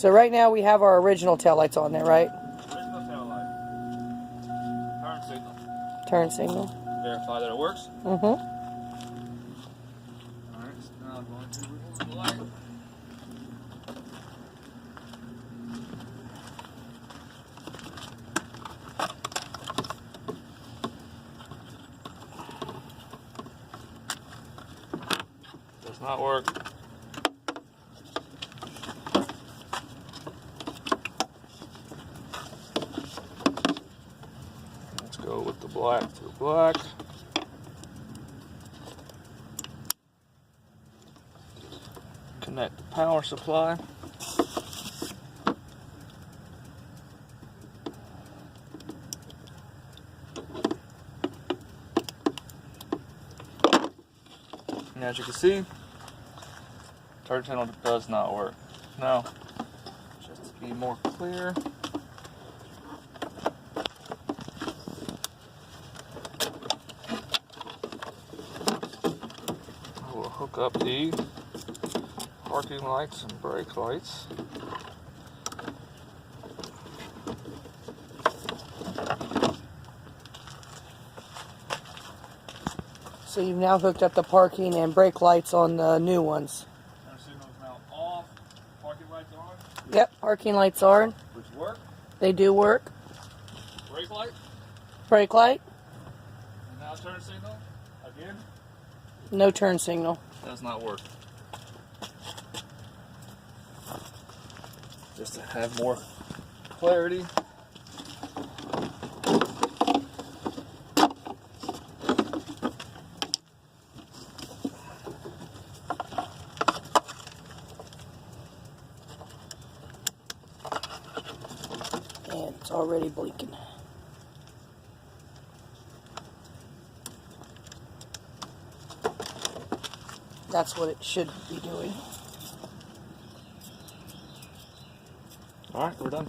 So right now we have our original taillights on there, right? Original taillight. Turn signal. Turn signal. Verify that it works. Mm-hmm. Alright, so now I'm going to remove the light. Does not work. Let's go with the black through black. Connect the power supply. And as you can see, turn signal does not work. Now, just to be more clear, I will hook up the parking lights and brake lights. So you've now hooked up the parking and brake lights on the new ones. Turn signal is now off. Parking lights on. Yep, parking lights are. Which work. They do work. Brake light. Brake light. And now turn signal. Again. No turn signal. Does not work. Just to have more clarity. And it's already blinking. That's what it should be doing. All right, we're done.